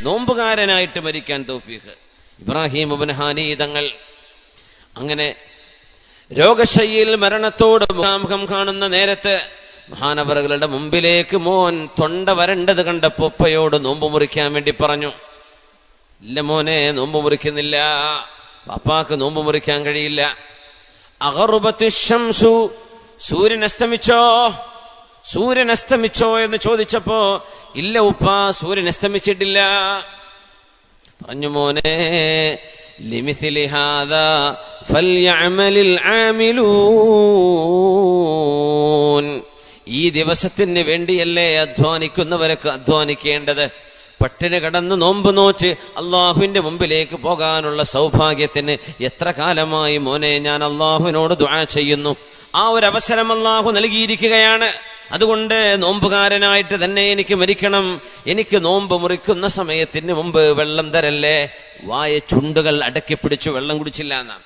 നോമ്പുകാരനായിട്ട് മരിക്കാൻ തൗഫീഖ്. ഇബ്രാഹിം ഇബ്നു ഹാനി തങ്ങൾ അങ്ങനെ രോഗശയ്യയിൽ മരണത്തോട് മുഖാമുഖം കാണുന്ന നേരത്ത് മഹാനവറുകളുടെ മുമ്പിലേക്ക് മോൻ തൊണ്ട വരണ്ടത് കണ്ടപ്പോ ഉപ്പയോട് നോമ്പ് മുറിക്കാൻ വേണ്ടി പറഞ്ഞു. ഇല്ല മോനെ, നോമ്പ് മുറിക്കുന്നില്ല, പാപ്പാക്ക് നോമ്പ് മുറിക്കാൻ കഴിയില്ല. അഗറുബത്തി ശംസു, സൂര്യൻ അസ്തമിച്ചോ, സൂര്യൻ അസ്തമിച്ചോ എന്ന് ചോദിച്ചപ്പോ ഇല്ല ഉപ്പ, സൂര്യൻ അസ്തമിച്ചിട്ടില്ല. പറഞ്ഞു മോനെ, ലിമിഥിലി ഹാദാ ഫൽയഅമലിൽ ആമിലൂൻ, ഈ ദിവസത്തിന് വേണ്ടിയല്ലേ അധ്വാനിക്കുന്നവരൊക്കെ അധ്വാനിക്കേണ്ടത്. പട്ടിണി കടന്ന് നോമ്പ് നോച്ച് അള്ളാഹുവിന്റെ മുമ്പിലേക്ക് പോകാനുള്ള സൗഭാഗ്യത്തിന് എത്ര കാലമായി മോനെ ഞാൻ അള്ളാഹുവിനോട് ദുആ ചെയ്യുന്നു. ആ ഒരു അവസരം അള്ളാഹു നൽകിയിരിക്കുകയാണ്. അതുകൊണ്ട് നോമ്പുകാരനായിട്ട് തന്നെ എനിക്ക് മരിക്കണം. എനിക്ക് നോമ്പ് മുറിക്കുന്ന സമയത്തിന് മുമ്പ് വെള്ളം തരല്ലേ. വായ ചുണ്ടുകൾ അടക്കി പിടിച്ചു വെള്ളം കുടിച്ചില്ല എന്നാണ്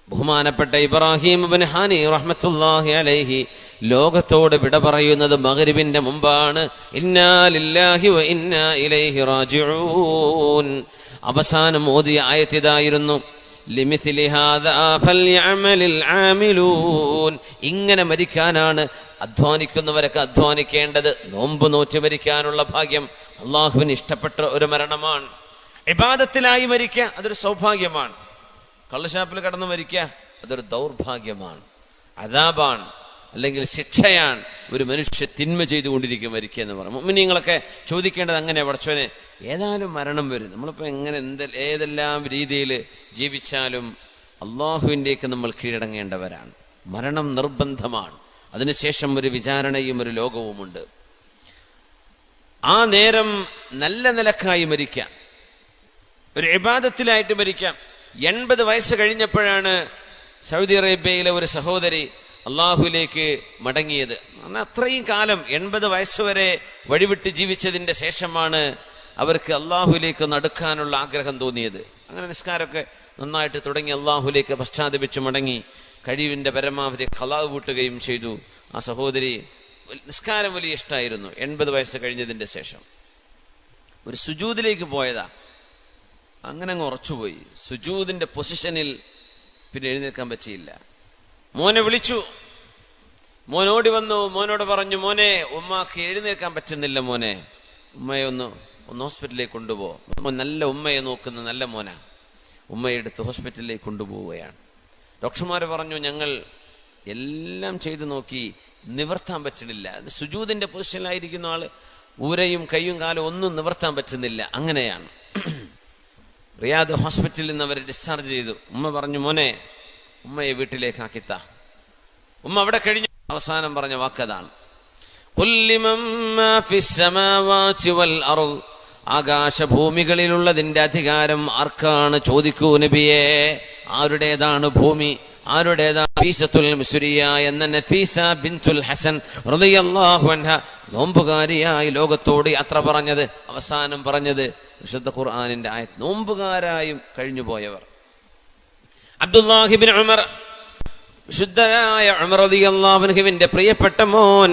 ബഹുമാനപ്പെട്ട ഇബ്രാഹിം ഇബ്നു ഹാനി റഹ്മത്തുള്ളാഹി അലൈഹി ലോകത്തോട് വിട പറയുന്നത് മഗ്രിബിന്റെ മുമ്പാണ്. ഇന്നാ ലില്ലാഹി വ ഇന്നാ ഇലൈഹി റാജിഊൻ. അവസാനം ഓതിയ ആയത്ത് ഇതായിരുന്നു, ലിമിഥ്ലി ഹാദാ ഫൽയഅമലിൽ ആമിലൂൻ. ഇങ്ങനെ മരിക്കാനാണ് അധ്വാനിക്കുന്നവരൊക്കെ അധ്വാനിക്കേണ്ടത്. നോമ്പ് നോറ്റ് മരിക്കാനുള്ള ഭാഗ്യം അള്ളാഹുവിന് ഇഷ്ടപ്പെട്ട ഒരു മരണമാണ്. ഇബാദത്തിലായി മരിക്കുക അതൊരു സൗഭാഗ്യമാണ്. കള്ളുഷാപ്പിൽ കടന്നു മരിക്കുക അതൊരു ദൗർഭാഗ്യമാണ്, അദാബാണ്, അല്ലെങ്കിൽ ശിക്ഷയാണ്. ഒരു മനുഷ്യ തിന്മ ചെയ്തുകൊണ്ടിരിക്കും മരിക്കുക എന്ന് പറയും. മുഅ്മിനീങ്ങളൊക്കെ ചോദിക്കേണ്ടത് അങ്ങനെ, പടച്ചോനെ ഏതായാലും മരണം വരും, നമ്മളിപ്പോൾ എങ്ങനെ ഏതെല്ലാം രീതിയിൽ ജീവിച്ചാലും അള്ളാഹുവിൻ്റെയൊക്കെ നമ്മൾ കീഴടങ്ങേണ്ടവരാണ്. മരണം നിർബന്ധമാണ്. അതിനുശേഷം ഒരു വിചാരണയും ഒരു ലോകവുമുണ്ട്. ആ നേരം നല്ല നിലക്കായി മരിക്കാം, ഒരു ഇബാദത്തിലായിട്ട് മരിക്കാം. 80 വയസ്സ് കഴിഞ്ഞപ്പോഴാണ് സൗദി അറേബ്യയിലെ ഒരു സഹോദരി അള്ളാഹുവിലേക്ക് മടങ്ങിയത്. അത്രയും കാലം 80 വയസ്സ് വരെ വഴിവിട്ട് ജീവിച്ചതിന്റെ ശേഷമാണ് അവർക്ക് അള്ളാഹുവിലേക്ക് നടക്കാനുള്ള ആഗ്രഹം തോന്നിയത്. അങ്ങനെ നിസ്കാരമൊക്കെ നന്നായിട്ട് തുടങ്ങി അള്ളാഹുവിലേക്ക് പശ്ചാത്തപിച്ച് മടങ്ങി കഴിവിന്റെ പരമാവധി ഖളാ വീട്ടുകയും ചെയ്തു. ആ സഹോദരി നിസ്കാരം വലിയ ഇഷ്ടമായിരുന്നു. 80 വയസ്സ് കഴിഞ്ഞതിന്റെ ശേഷം ഒരു സുജൂദിലേക്ക് പോയതാ. അങ്ങനെ അങ്ങ് ഉറച്ചുപോയി. സുജൂദിന്റെ പൊസിഷനിൽ പിന്നെ എഴുന്നേൽക്കാൻ പറ്റിയില്ല. മോനെ വിളിച്ചു. മോൻ ഓടി വന്നു. മോനോട് പറഞ്ഞു, മോനെ ഉമ്മാക്ക് എഴുന്നേൽക്കാൻ പറ്റുന്നില്ല, മോനെ ഉമ്മയെ ഒന്ന് ഹോസ്പിറ്റലിലേക്ക് കൊണ്ടുപോ. നല്ല ഉമ്മയെ നോക്കുന്ന നല്ല മോനാ. ഉമ്മയെ എടുത്ത് ഹോസ്പിറ്റലിലേക്ക് കൊണ്ടുപോവുകയാണ്. ഡോക്ടർമാർ പറഞ്ഞു, ഞങ്ങൾ എല്ലാം ചെയ്തു നോക്കി, നിവർത്താൻ പറ്റുന്നില്ല. സുജൂദിന്റെ പൊസിഷനിലായിരിക്കുന്ന ആള് ഊരയും കയ്യും കാലും ഒന്നും നിവർത്താൻ പറ്റുന്നില്ല. അങ്ങനെയാണ്. റിയാദ് ഹോസ്പിറ്റലിൽ നിന്ന് അവരെ ഡിസ്ചാർജ് ചെയ്തു. ഉമ്മ പറഞ്ഞു, മോനെ ഉമ്മയെ വീട്ടിലേക്ക് ആക്കിത്ത. ഉമ്മ അവിടെ കഴിഞ്ഞു. അവസാനം പറഞ്ഞ വാക്കതാണ്, ആകാശഭൂമികളിലുള്ളതിന്റെ അധികാരം ആർക്കാണ് ചോദിക്കൂ നബിയെ. ആരുടേതാണ് ഭൂമി, ആരുടേതാണ്? ഫീസത്തുൽ മിസ്രിയ എന്ന നഫീസ ബിൻതുൽ ഹസൻ റളിയല്ലാഹു അൻഹ നോമ്പുകാരിയായി ലോകത്തോട് യാത്ര പറഞ്ഞത്. അവസാനം പറഞ്ഞത് വിശുദ്ധ ഖുർആനിന്റെ ആയത്ത്, നോമ്പുകാരായും കഴിഞ്ഞു പോയവർ. അബ്ദുല്ലാഹി ഇബ്നു ഉമർ, വിശുദ്ധനായ ഉമർ റളിയല്ലാഹു അൻഹുവിന്റെ പ്രിയപ്പെട്ട മോൻ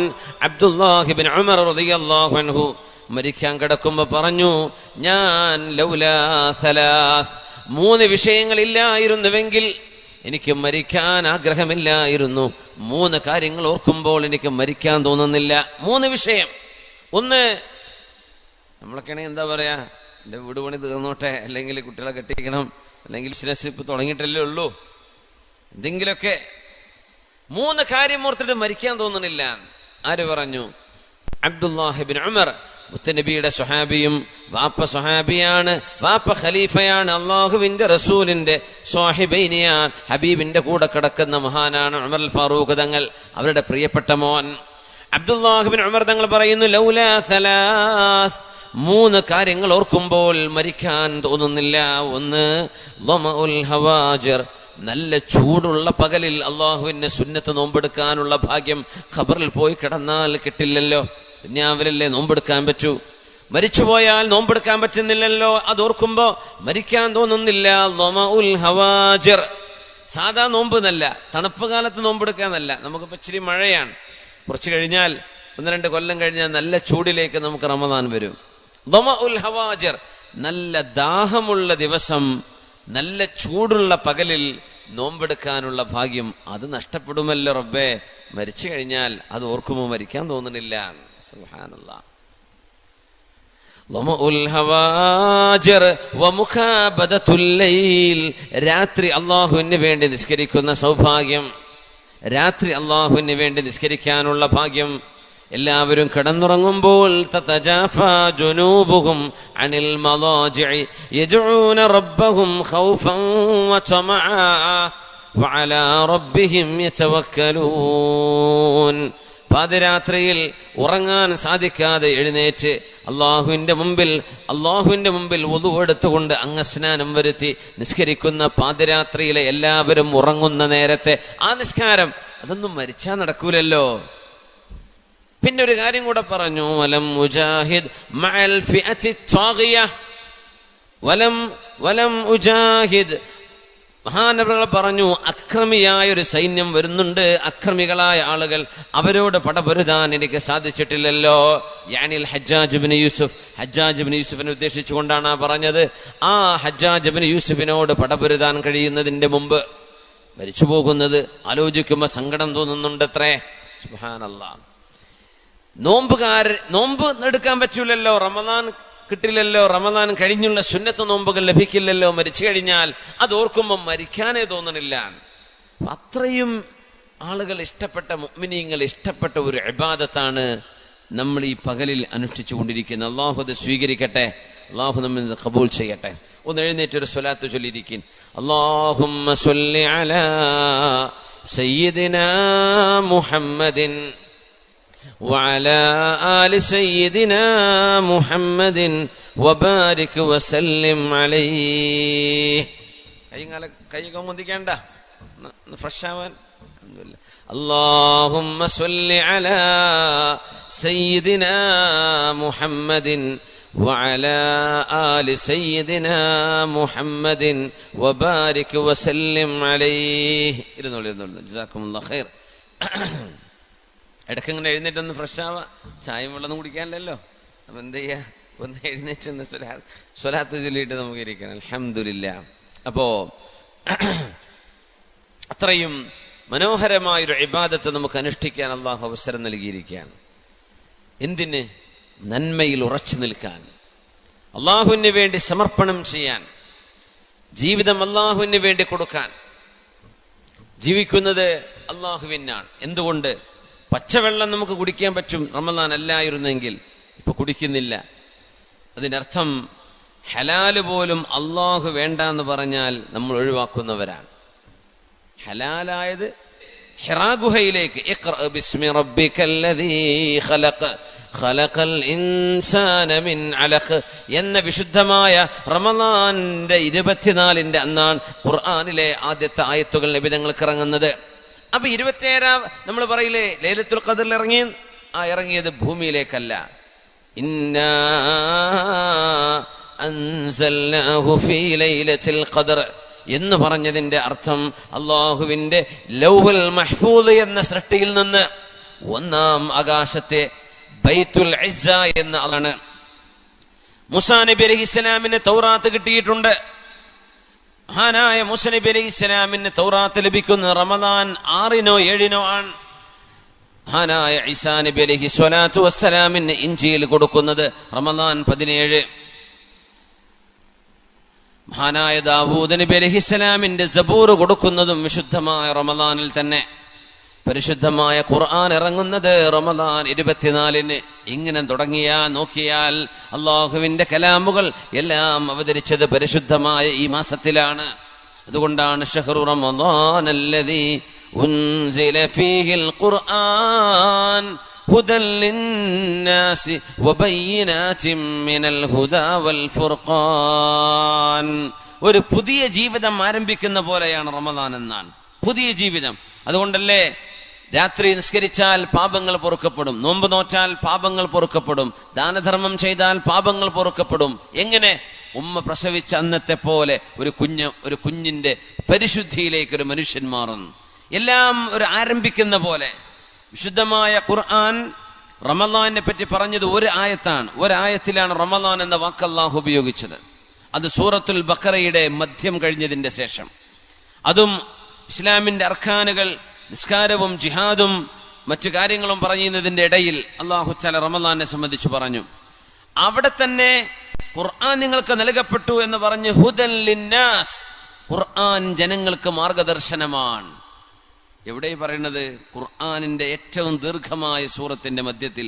അബ്ദുല്ലാഹി ഇബ്നു ഉമർ റളിയല്ലാഹു അൻഹു മരിക്കാൻ കിടക്കുമ്പോ പറഞ്ഞു, ഞാൻ ലൗലാ സലാസ്, 3 വിഷയങ്ങളില്ലായിരുന്നുവെങ്കിൽ എനിക്ക് മരിക്കാൻ ആഗ്രഹമില്ലായിരുന്നു. 3 കാര്യങ്ങൾ ഓർക്കുമ്പോൾ എനിക്ക് മരിക്കാൻ തോന്നുന്നില്ല. 3 വിഷയം. ഒന്ന്, നമ്മളൊക്കെയാണെങ്കിൽ എന്താ പറയാ, എന്റെ വീട് പണി തീർന്നോട്ടെ, അല്ലെങ്കിൽ കുട്ടികളെ കെട്ടിക്കണം, അല്ലെങ്കിൽ ബിസിനസ് ഇപ്പൊ തുടങ്ങിയിട്ടല്ലേ ഉള്ളൂ, എന്തെങ്കിലുമൊക്കെ. 3 കാര്യം ഓർത്തിട്ട് മരിക്കാൻ തോന്നണില്ല. ആര് പറഞ്ഞു? അബ്ദുല്ലാഹി ഇബ്നു ഉമർ, മുത്തനബിയുടെ സ്വഹാബിയും, വാപ്പ സ്വഹാബിയാണ്, വാപ്പ ഖലീഫയാണ്, അള്ളാഹുവിന്റെ റസൂലിന്റെ സ്വാഹിബൈനിയാൻ, ഹബീബിന്റെ കൂടെ കിടക്കുന്ന മഹാനാണ് ഉമർ അൽ ഫാറൂഖ് തങ്ങൾ. അവരുടെ പ്രിയപ്പെട്ട മോൻ അബ്ദുല്ലാഹി ഇബ്നു ഉമർ തങ്ങൾ പറയുന്നു, ലൗലാ സലാസ്, 3 കാര്യങ്ങൾ ഓർക്കുമ്പോൾ മരിക്കാൻ തോന്നുന്നില്ല. ഒന്ന്, ളമഉൽ ഹവാജിർ, നല്ല ചൂടുള്ള പകലിൽ അള്ളാഹുവിന്റെ സുന്നത്ത് നോമ്പെടുക്കാനുള്ള ഭാഗ്യം ഖബറിൽ പോയി കിടന്നാൽ കിട്ടില്ലല്ലോ. ദുനിയാവിലല്ലേ നോമ്പെടുക്കാൻ പറ്റൂ. മരിച്ചുപോയാൽ നോമ്പെടുക്കാൻ പറ്റുന്നില്ലല്ലോ. അതോർക്കുമ്പോ മരിക്കാൻ തോന്നുന്നില്ല. ളമഉൽ ഹവാജിർ, സാധാ നോമ്പ് എന്നല്ല, തണുപ്പ് കാലത്ത് നോമ്പെടുക്കാന്നല്ല. നമുക്കിപ്പോ ഇച്ചിരി മഴയാണ്, കുറച്ച് കഴിഞ്ഞാൽ 1-2 കൊല്ലം കഴിഞ്ഞാൽ നല്ല ചൂടിലേക്ക് നമുക്ക് റമദാൻ വരും. ദമഉൽ ഹവാജിർ, നല്ല ദാഹമുള്ള ദിവസം, നല്ല ചൂടുള്ള പകലിൽ നോമ്പെടുക്കാനുള്ള ഭാഗ്യം അത് നഷ്ടപ്പെടുമല്ലോ റബ്ബേ. മരിച്ചു കഴിഞ്ഞാൽ അത് ഓർക്കുമ്പോൾ മരിക്കാൻ തോന്നുന്നില്ല. സുബ്ഹാനല്ലാഹ്. ദമഉൽ ഹവാജിർ വമുഖാബദത്തുൽ ലൈൽ, രാത്രി അല്ലാഹുവിന് വേണ്ടി നിസ്കരിക്കുന്ന സൗഭാഗ്യം, രാത്രി അല്ലാഹുവിന് വേണ്ടി നിസ്കരിക്കാനുള്ള ഭാഗ്യം. എല്ലാവരും കിടന്നുറങ്ങുമ്പോൾ തതജാഫാ ജുനൂബുഹും അനിൽ മളാജിഇ യദ്ഊന റബ്ബഹും ഖൗഫൻ വതമആ വഅലാ റബ്ബിഹിം യതവക്കലൂൻ. പാതിരാത്രിയിൽ ഉറങ്ങാൻ സാധിക്കാതെ എഴുന്നേറ്റ് അള്ളാഹുവിന്റെ മുമ്പിൽ വുളു എടുത്തുകൊണ്ട് അംഗസ്നാനം വരുത്തി നിസ്കരിക്കുന്ന പാതിരാത്രിയിലെ എല്ലാവരും ഉറങ്ങുന്ന നേരത്തെ ആ നിസ്കാരം, അതൊന്നും മരിച്ചാ നടക്കൂലല്ലോ. പിന്നെ ഒരു കാര്യം കൂടെ പറഞ്ഞു, വലം മുജാഹിദ് മഅൽ ഫിഅത്തി ത്വാഗിയ, വലം മുജാഹിദ്, മഹാനവറുകൾ പറഞ്ഞു, അക്രമിയായ ഒരു സൈന്യം വരുന്നുണ്ട്, അക്രമികളായ ആളുകൾ, അവരോട് പടപൊരുതാൻ എനിക്ക് സാധിച്ചിട്ടില്ലല്ലോ. യാനിൽ ഹജ്ജാജ് ഇബ്നു യൂസുഫ്, ഹജ്ജാജ് ഇബ്നു യൂസുഫിനെ ഉദ്ദേശിച്ചുകൊണ്ടാണ് പറഞ്ഞത്. ആ ഹജ്ജാജ് ഇബ്നു യൂസുഫിനോട് പടപൊരുതാൻ കഴിയുന്നതിന്റെ മുമ്പ് മരിച്ചു പോകുന്നത് ആലോചിക്കുമ്പോ സങ്കടം തോന്നുന്നുണ്ടത്രേ. സുബ്ഹാനല്ലാഹ്. നോമ്പ് എടുക്കാൻ പറ്റൂലല്ലോ, റമദാൻ കിട്ടില്ലല്ലോ, റമദാൻ കഴിഞ്ഞുള്ള സുന്നത്ത് നോമ്പുകൾ ലഭിക്കില്ലല്ലോ മരിച്ചു കഴിഞ്ഞാൽ. അത് ഓർക്കുമ്പോൾ മരിക്കാനേ തോന്നണില്ല. അത്രയും ആളുകൾ ഇഷ്ടപ്പെട്ട, മുഅ്മിനീങ്ങൾ ഇഷ്ടപ്പെട്ട ഒരു ഇബാദത്താണ് നമ്മൾ ഈ പകലിൽ അനുഷ്ഠിച്ചു കൊണ്ടിരിക്കുന്നത്. അള്ളാഹു അത് സ്വീകരിക്കട്ടെ, അള്ളാഹു നമ്മിൽ ഖബൂൽ ചെയ്യട്ടെ. ഒന്ന് എഴുന്നേറ്റൊരു സ്വലാത്ത് ചൊല്ലിയിരിക്കും. അല്ലാഹുമ്മ സ്വല്ലി അലാ സയ്യിദിനാ മുഹമ്മദിൻ وعلى آل سيدنا محمد وبارك وسلم عليه. കൈയൊക്കെ മുന്തിക്കേണ്ട, ഫ്രഷ് ആവാൻ. اللهم صل على سيدنا محمد وعلى آل سيدنا محمد وبارك وسلم عليه. جزاكم الله خير. ഇടയ്ക്ക് ഇങ്ങനെ എഴുന്നേറ്റൊന്ന് ഫ്രഷ് ആവാ, ചായയും വെള്ളമൊന്നും കുടിക്കാനല്ലോ. അപ്പം എന്ത് ചെയ്യാ, ഒന്ന് എഴുന്നേറ്റ് സ്വലാത്ത് ചൊല്ലിയിട്ട് നമുക്ക് ഇരിക്കണം. അൽഹംദുലില്ലാ. അപ്പോ അത്രയും മനോഹരമായൊരു ഇബാദത്ത് നമുക്ക് അനുഷ്ഠിക്കാൻ അള്ളാഹു അവസരം നൽകിയിരിക്കുകയാണ്. എന്തിന്? നന്മയിൽ ഉറച്ചു നിൽക്കാൻ, അള്ളാഹുവിന് വേണ്ടി സമർപ്പണം ചെയ്യാൻ, ജീവിതം അള്ളാഹുവിന് വേണ്ടി കൊടുക്കാൻ. ജീവിക്കുന്നത് അള്ളാഹുവിനാണ്. എന്തുകൊണ്ട്? പച്ചവെള്ളം നമുക്ക് കുടിക്കാൻ പറ്റും, റമദാൻ അല്ലായിരുന്നെങ്കിൽ. ഇപ്പൊ കുടിക്കുന്നില്ല. അതിനർത്ഥം ഹലാല് പോലും അള്ളാഹു വേണ്ട എന്ന് പറഞ്ഞാൽ നമ്മൾ ഒഴിവാക്കുന്നവരാണ്. ഹലാലായത് ഹിറാ ഗുഹയിലേക്ക് ഇഖ്റഅ ബിസ്മി റബ്ബിക്കല്ലദീ ഖലഖ് ഖലഖൽ ഇൻസാന മിൻ അലഖ് എന്ന വിശുദ്ധമായ റമദാന്റെ 24-ന്റെ അന്നാണ് ഖുർആനിലെ ആദ്യത്തെ ആയത്തുകൾ നബി തങ്ങൾക്ക് ഇറങ്ങുന്നത്. അപ്പൊ 27 നമ്മൾ പറയില്ലേ ലൈലത്തുൽ ഖദറിൽ ഇറങ്ങിയത് ഭൂമിയിലേക്കല്ല. ഇന്നാ അൻസൽനാഹു ഫീ ലൈലത്തിൽ ഖദർ എന്ന് പറഞ്ഞതിന്റെ അർത്ഥം അള്ളാഹുവിന്റെ ലൗഹുൽ മഹ്ഫൂദ് എന്ന സൃഷ്ടിയിൽ നിന്ന് 1-ാം ആകാശത്തെ ബൈത്തുൽ ഇസ്സ എന്ന ആണ്. മൂസാ നബി അലൈഹിസ്സലാമിന് തൗറാത്ത് കിട്ടിയിട്ടുണ്ട്. മഹാനായ മൂസാ നബി അലൈഹിസ്സലാമിന് തൗറാത്ത് ലഭിക്കുന്ന റമദാൻ 6-നോ 7-നോ ആണ്. മഹാനായ ഈസാ നബി അലൈഹി സ്വലാത്തു വസ്സലാമിന് ഇഞ്ചീൽ കൊടുക്കുന്നത് റമദാൻ 17. മഹാനായ ദാവൂദ് നബി അലൈഹിസ്സലാമിന്റെ സബൂർ കൊടുക്കുന്നതും വിശുദ്ധമായ റമദാനിൽ തന്നെ. പരിശുദ്ധമായ ഖുർആൻ ഇറങ്ങുന്നത് റമദാൻ 24-ന്. ഇങ്ങനെ നോക്കിയാൽ അള്ളാഹുവിന്റെ കലാമുകൾ എല്ലാം അവതരിച്ചത് പരിശുദ്ധമായ ഈ മാസത്തിലാണ്. അതുകൊണ്ടാണ് ഷഹ്റു റമദാനല്ലദീ ഉൻസില ഫീഹിൽ ഖുർആൻ ഹുദൻ ലിന്നാസി വബയ്യിനാതിൻ മിനൽ ഹുദാ വൽ ഫുർഖാൻ. ഒരു പുതിയ ജീവിതം ആരംഭിക്കുന്ന പോലെയാണ് റമദാൻ എന്നാണ്. പുതിയ ജീവിതം. അതുകൊണ്ടല്ലേ രാത്രി നിസ്കരിച്ചാൽ പാപങ്ങൾ പൊറുക്കപ്പെടും, നോമ്പ് നോറ്റാൽ പാപങ്ങൾ പൊറുക്കപ്പെടും, ദാനധർമ്മം ചെയ്താൽ പാപങ്ങൾ പൊറുക്കപ്പെടും. എങ്ങനെ? ഉമ്മ പ്രസവിച്ച അന്നത്തെ പോലെ ഒരു കുഞ്ഞിന്റെ പരിശുദ്ധിയിലേക്ക് ഒരു മനുഷ്യൻ മാറുന്നു. എല്ലാം ഒരു ആരംഭിക്കുന്ന പോലെ. വിശുദ്ധമായ ഖുർആൻ റമളാനെ പറ്റി പറഞ്ഞത് ഒരു ആയത്താണ്. ഒരായത്തിലാണ് റമളാൻ എന്ന വാക്ക് അല്ലാഹു ഉപയോഗിച്ചത്. അത് സൂറത്തുൽ ബഖറയുടെ മധ്യം കഴിഞ്ഞതിന്റെ ശേഷം. അതും ഇസ്ലാമിന്റെ അർക്കാനുകൾ, നിസ്കാരവും ജിഹാദും മറ്റു കാര്യങ്ങളും പറയുന്നതിന്റെ ഇടയിൽ അല്ലാഹു തആല റമളാനെ സംബന്ധിച്ച് പറഞ്ഞു. അവിടെ തന്നെ ഖുർആൻ നിങ്ങൾക്ക് നൽകപ്പെട്ടു എന്ന് പറഞ്ഞ് ഹുദൻ ലിന്നാസ്, ഖുർആൻ ജനങ്ങൾക്ക് മാർഗദർശനമാണ്. എവിടെ പറയുന്നത്? ഖുർആനിന്റെ ഏറ്റവും ദീർഘമായ സൂറത്തിന്റെ മധ്യത്തിൽ.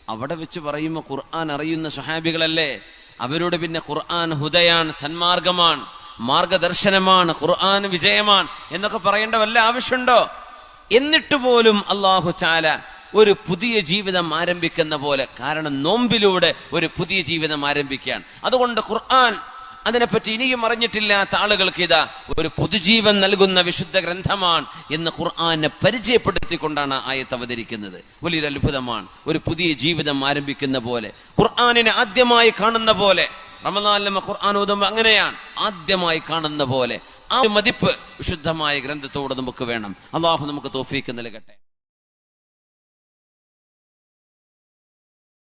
അവിടെ വെച്ച് പറയുമ്പോൾ ഖുർആൻ അറിയുന്ന സ്വഹാബികളല്ലേ, അവരോട് പിന്നെ ഖുർആൻ ഹുദയാണ്, സന്മാർഗമാണ്, മാർഗദർശനമാണ്, ഖുർആൻ വിജയമാണ് എന്നൊക്കെ പറയേണ്ട വല്ല ആവശ്യമുണ്ടോ? എന്നിട്ട് പോലും അല്ലാഹു തആല ഒരു പുതിയ ജീവിതം ആരംഭിക്കുന്ന പോലെ, കാരണം നോമ്പിലൂടെ ഒരു പുതിയ ജീവിതം ആരംഭിക്കുകയാണ്. അതുകൊണ്ട് ഖുർആൻ അതിനെപ്പറ്റി ഇനിയും അറിഞ്ഞിട്ടില്ലാത്ത ആളുകൾക്ക് ഇതാ ഒരു പുതുജീവൻ നൽകുന്ന വിശുദ്ധ ഗ്രന്ഥമാണ് എന്ന് ഖുർആനെ പരിചയപ്പെടുത്തിക്കൊണ്ടാണ് ആയത്ത് അവതരിക്കുന്നത്. വലിയൊരു അത്ഭുതമാണ്. ഒരു പുതിയ ജീവിതം ആരംഭിക്കുന്ന പോലെ, ഖുർആനിനെ ആദ്യമായി കാണുന്ന പോലെ. റമളാനിലെ ഖുർആൻ ഓതുമ്പോൾ അങ്ങനെയാണ്, ആദ്യമായി കാണുന്ന പോലെ. ആ മതിപ്പ് വിശുദ്ധമായ ഗ്രന്ഥത്തോട് നമുക്ക് വേണം. അല്ലാഹു നമുക്ക് തൗഫീഖ് നൽകട്ടെ.